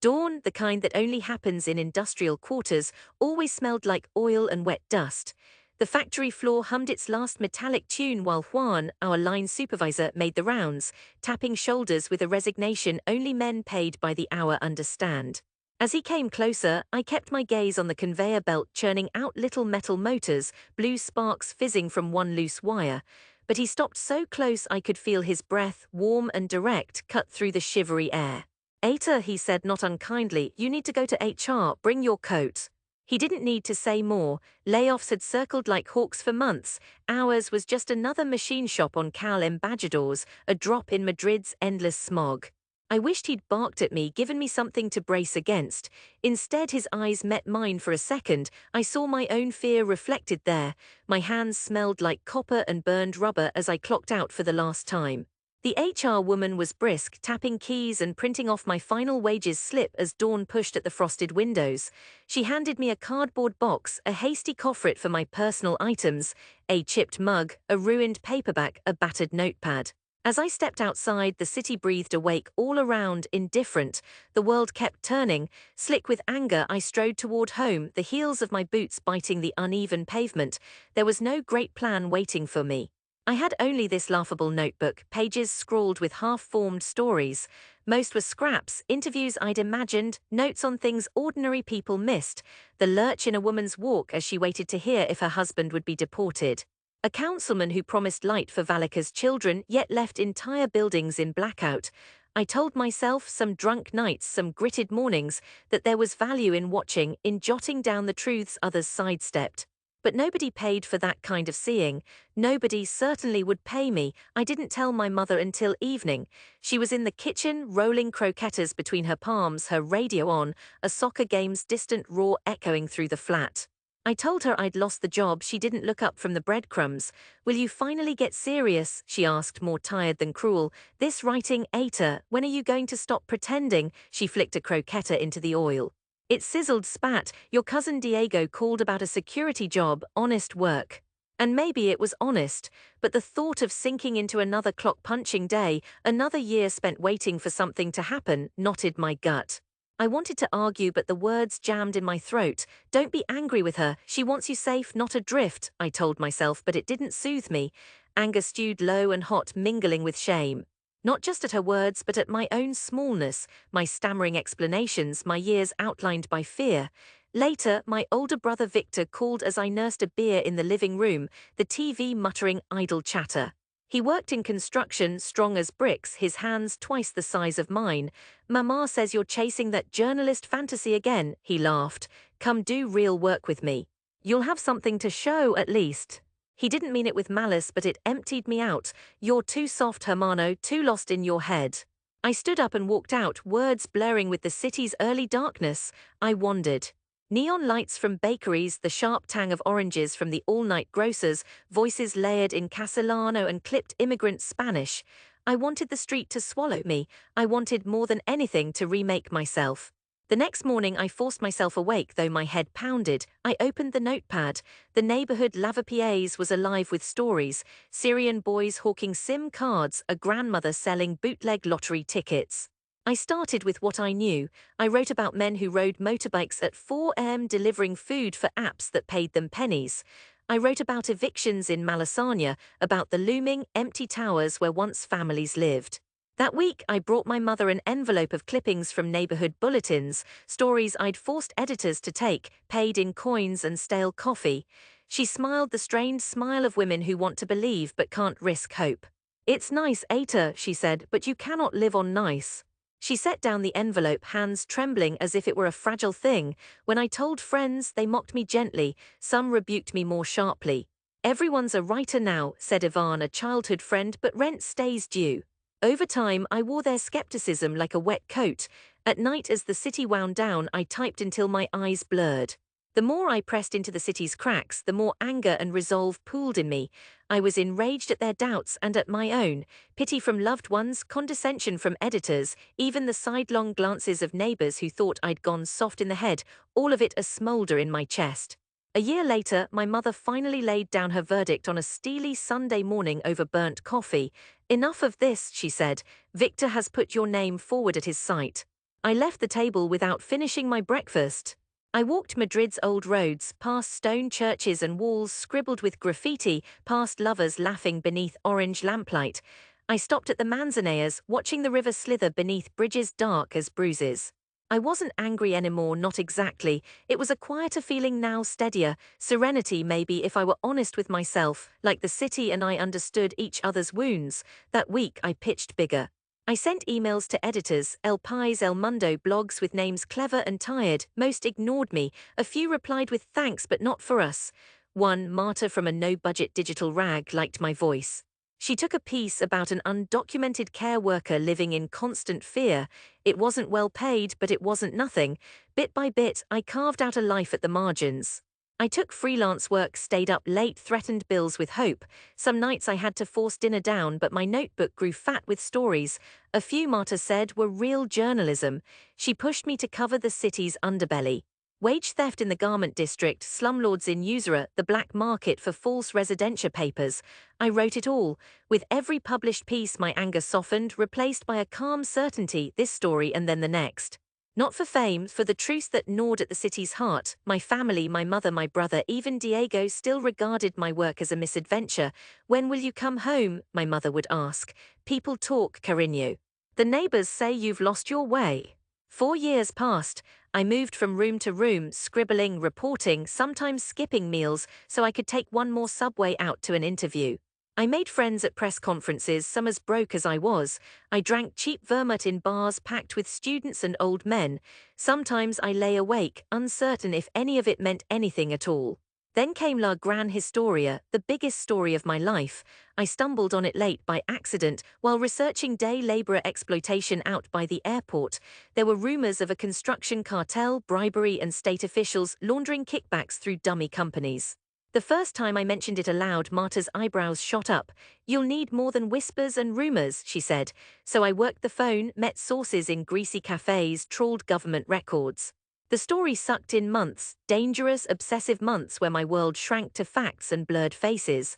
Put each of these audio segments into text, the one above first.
Dawn, the kind that only happens in industrial quarters, always smelled like oil and wet dust. The factory floor hummed its last metallic tune while Juan, our line supervisor, made the rounds, tapping shoulders with a resignation only men paid by the hour understand. As he came closer, I kept my gaze on the conveyor belt churning out little metal motors, blue sparks fizzing from one loose wire. But he stopped so close I could feel his breath, warm and direct, cut through the shivery air. "Aita," he said not unkindly, "you need to go to HR, bring your coat." He didn't need to say more. Layoffs had circled like hawks for months. Ours was just another machine shop on Cal Embajadors, a drop in Madrid's endless smog. I wished he'd barked at me, given me something to brace against. Instead, his eyes met mine for a second. I saw my own fear reflected there. My hands smelled like copper and burned rubber as I clocked out for the last time. The HR woman was brisk, tapping keys and printing off my final wages slip as dawn pushed at the frosted windows. She handed me a cardboard box, a hasty coffret for my personal items, a chipped mug, a ruined paperback, a battered notepad. As I stepped outside, the city breathed awake all around, indifferent. The world kept turning. Slick with anger, I strode toward home, the heels of my boots biting the uneven pavement. There was no great plan waiting for me. I had only this laughable notebook, pages scrawled with half-formed stories. Most were scraps, interviews I'd imagined, notes on things ordinary people missed, the lurch in a woman's walk as she waited to hear if her husband would be deported. A councilman who promised light for Valika's children yet left entire buildings in blackout. I told myself, some drunk nights, some gritted mornings, that there was value in watching, in jotting down the truths others sidestepped. But nobody paid for that kind of seeing. Nobody certainly would pay me. I didn't tell my mother until evening. She was in the kitchen, rolling croquettes between her palms, her radio on, a soccer game's distant roar echoing through the flat. I told her I'd lost the job. She didn't look up from the breadcrumbs. "Will you finally get serious?" she asked, more tired than cruel. "This writing, Aita, when are you going to stop pretending?" She flicked a croquette into the oil. It sizzled spat. "Your cousin Diego called about a security job, honest work." And maybe it was honest, but the thought of sinking into another clock-punching day, another year spent waiting for something to happen, knotted my gut. I wanted to argue, but the words jammed in my throat. "Don't be angry with her. She wants you safe, not adrift," I told myself, but it didn't soothe me. Anger stewed low and hot, mingling with shame. Not just at her words, but at my own smallness, my stammering explanations, my years outlined by fear. Later, my older brother Victor called as I nursed a beer in the living room, the TV muttering idle chatter. He worked in construction, strong as bricks, his hands twice the size of mine. "Mama says you're chasing that journalist fantasy again," he laughed. "Come do real work with me. You'll have something to show, at least." He didn't mean it with malice, but it emptied me out. "You're too soft, Hermano, too lost in your head." I stood up and walked out, words blurring with the city's early darkness. I wandered. Neon lights from bakeries, the sharp tang of oranges from the all-night grocers, voices layered in Castellano and clipped immigrant Spanish. I wanted the street to swallow me. I wanted more than anything to remake myself. The next morning I forced myself awake, though my head pounded. I opened the notepad. The neighborhood Lavapiés was alive with stories. Syrian boys hawking SIM cards, a grandmother selling bootleg lottery tickets. I started with what I knew. I wrote about men who rode motorbikes at 4 a.m. delivering food for apps that paid them pennies. I wrote about evictions in Malasaña, about the looming, empty towers where once families lived. That week, I brought my mother an envelope of clippings from neighborhood bulletins, stories I'd forced editors to take, paid in coins and stale coffee. She smiled the strained smile of women who want to believe but can't risk hope. "It's nice, Aita," she said, "but you cannot live on nice." She set down the envelope, hands trembling as if it were a fragile thing. When I told friends, they mocked me gently. Some rebuked me more sharply. "Everyone's a writer now," said Ivan, a childhood friend, "but rent stays due." Over time, I wore their skepticism like a wet coat. At night, as the city wound down, I typed until my eyes blurred. The more I pressed into the city's cracks, the more anger and resolve pooled in me. I was enraged at their doubts and at my own. Pity from loved ones, condescension from editors, even the sidelong glances of neighbors who thought I'd gone soft in the head, all of it a smolder in my chest. A year later, my mother finally laid down her verdict on a steely Sunday morning over burnt coffee. "Enough of this," she said. "Victor has put your name forward at his site." I left the table without finishing my breakfast. I walked Madrid's old roads, past stone churches and walls scribbled with graffiti, past lovers laughing beneath orange lamplight. I stopped at the Manzaneras, watching the river slither beneath bridges dark as bruises. I wasn't angry anymore, not exactly. It was a quieter feeling now, steadier, serenity maybe if I were honest with myself, like the city and I understood each other's wounds. That week I pitched bigger. I sent emails to editors, El País, El Mundo blogs with names clever and tired, most ignored me, a few replied with thanks but not for us. One, Marta from a no-budget digital rag, liked my voice. She took a piece about an undocumented care worker living in constant fear. It wasn't well paid, but it wasn't nothing. Bit by bit, I carved out a life at the margins. I took freelance work, stayed up late, threatened bills with hope. Some nights I had to force dinner down, but my notebook grew fat with stories. A few, Marta said, were real journalism. She pushed me to cover the city's underbelly. Wage theft in the garment district, slumlords in Usera, the black market for false residentia papers. I wrote it all. With every published piece my anger softened, replaced by a calm certainty, this story and then the next. Not for fame, for the truth that gnawed at the city's heart. My family, my mother, my brother, even Diego still regarded my work as a misadventure. When will you come home? My mother would ask. People talk, Carino. The neighbors say you've lost your way. 4 years passed. I moved from room to room, scribbling, reporting, sometimes skipping meals so I could take one more subway out to an interview. I made friends at press conferences, some as broke as I was. I drank cheap vermouth in bars packed with students and old men. Sometimes I lay awake, uncertain if any of it meant anything at all. Then came La Gran Historia, the biggest story of my life. I stumbled on it late by accident while researching day laborer exploitation out by the airport. There were rumors of a construction cartel, bribery, and state officials laundering kickbacks through dummy companies. The first time I mentioned it aloud, Marta's eyebrows shot up. You'll need more than whispers and rumors, she said. So I worked the phone, met sources in greasy cafes, trawled government records. The story sucked in months, dangerous, obsessive months where my world shrank to facts and blurred faces.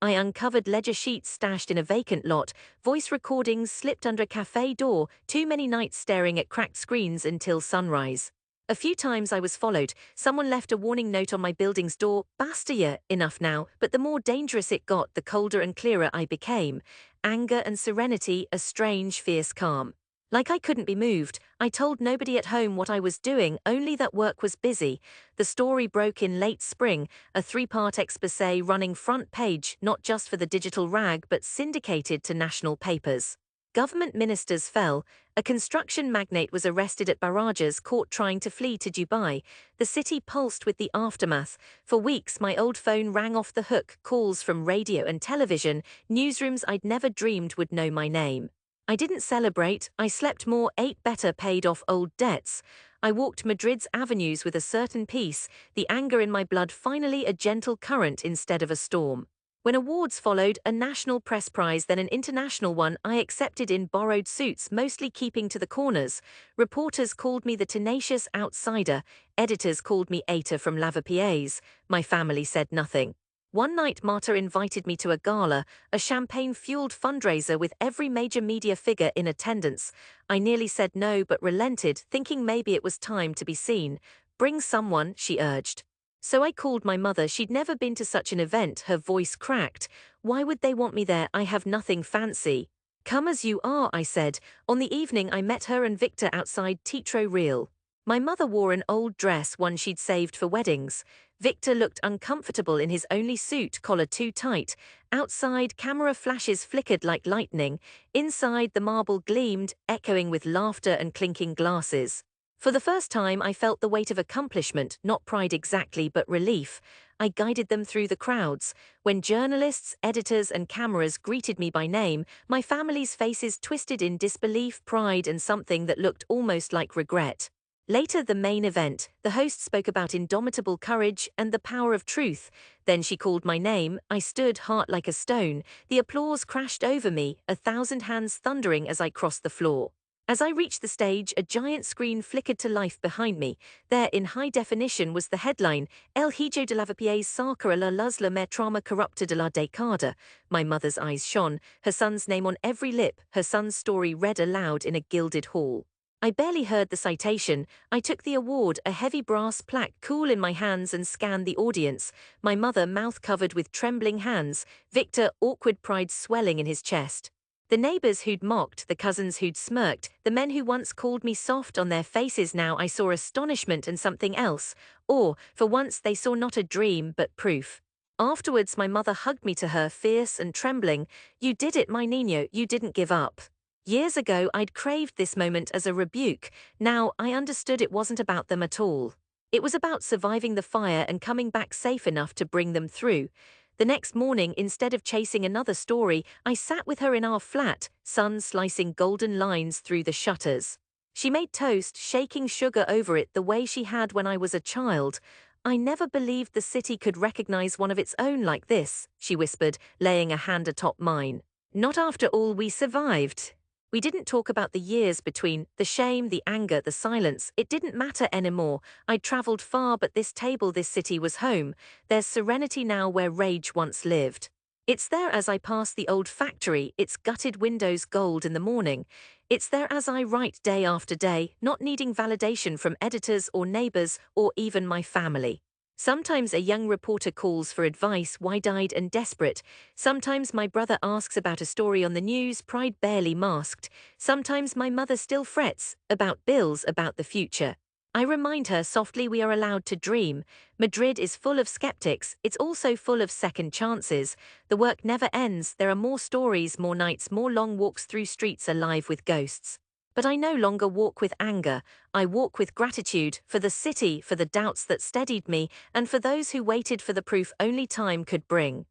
I uncovered ledger sheets stashed in a vacant lot, voice recordings slipped under a cafe door, too many nights staring at cracked screens until sunrise. A few times I was followed. Someone left a warning note on my building's door. Basta ya, enough now. But the more dangerous it got, the colder and clearer I became. Anger and serenity, a strange, fierce calm. Like I couldn't be moved. I told nobody at home what I was doing, only that work was busy. The story broke in late spring, a 3-part exposé running front page, not just for the digital rag but syndicated to national papers. Government ministers fell. A construction magnate was arrested at barrages, caught trying to flee to Dubai. The city pulsed with the aftermath. For weeks, my old phone rang off the hook, calls from radio and television, newsrooms I'd never dreamed would know my name. I didn't celebrate, I slept more, ate better, paid off old debts. I walked Madrid's avenues with a certain peace, the anger in my blood finally a gentle current instead of a storm. When awards followed, a national press prize, then an international one, I accepted in borrowed suits, mostly keeping to the corners. Reporters called me the tenacious outsider, editors called me Eta from Lavapiés. My family said nothing. One night Marta invited me to a gala, a champagne-fueled fundraiser with every major media figure in attendance. I nearly said no but relented, thinking maybe it was time to be seen. Bring someone, she urged. So I called my mother. She'd never been to such an event, her voice cracked. Why would they want me there? I have nothing fancy. Come as you are, I said. On the evening I met her and Victor outside Teatro Real. My mother wore an old dress, one she'd saved for weddings. Victor looked uncomfortable in his only suit, collar too tight. Outside, camera flashes flickered like lightning. Inside, the marble gleamed, echoing with laughter and clinking glasses. For the first time, I felt the weight of accomplishment, not pride exactly, but relief. I guided them through the crowds. When journalists, editors, and cameras greeted me by name, my family's faces twisted in disbelief, pride, and something that looked almost like regret. Later, the main event, the host spoke about indomitable courage and the power of truth. Then she called my name. I stood, heart like a stone. The applause crashed over me, 1,000 hands thundering as I crossed the floor. As I reached the stage, a giant screen flickered to life behind me. There, in high definition, was the headline, El Hijo de Lavapiés saca a la luz la trama corrupta de la década. My mother's eyes shone, her son's name on every lip, her son's story read aloud in a gilded hall. I barely heard the citation. I took the award, a heavy brass plaque cool in my hands, and scanned the audience. My mother, mouth covered with trembling hands. Victor, awkward pride swelling in his chest. The neighbors who'd mocked, the cousins who'd smirked, the men who once called me soft, on their faces now I saw astonishment and something else. Or, for once, they saw not a dream, but proof. Afterwards, my mother hugged me to her, fierce and trembling. "You did it, my Nino, you didn't give up." Years ago, I'd craved this moment as a rebuke. Now, I understood it wasn't about them at all. It was about surviving the fire and coming back safe enough to bring them through. The next morning, instead of chasing another story, I sat with her in our flat, sun slicing golden lines through the shutters. She made toast, shaking sugar over it the way she had when I was a child. "I never believed the city could recognize one of its own like this," she whispered, laying a hand atop mine. "Not after all we survived." We didn't talk about the years between, the shame, the anger, the silence. It didn't matter anymore. I'd traveled far, but this table, this city was home. There's serenity now where rage once lived. It's there as I pass the old factory, its gutted windows gold in the morning. It's there as I write day after day, not needing validation from editors or neighbors or even my family. Sometimes a young reporter calls for advice, wide-eyed and desperate. Sometimes my brother asks about a story on the news, pride barely masked. Sometimes my mother still frets, about bills, about the future. I remind her softly we are allowed to dream. Madrid is full of skeptics, it's also full of second chances. The work never ends, there are more stories, more nights, more long walks through streets alive with ghosts. But I no longer walk with anger, I walk with gratitude, for the city, for the doubts that steadied me, and for those who waited for the proof only time could bring.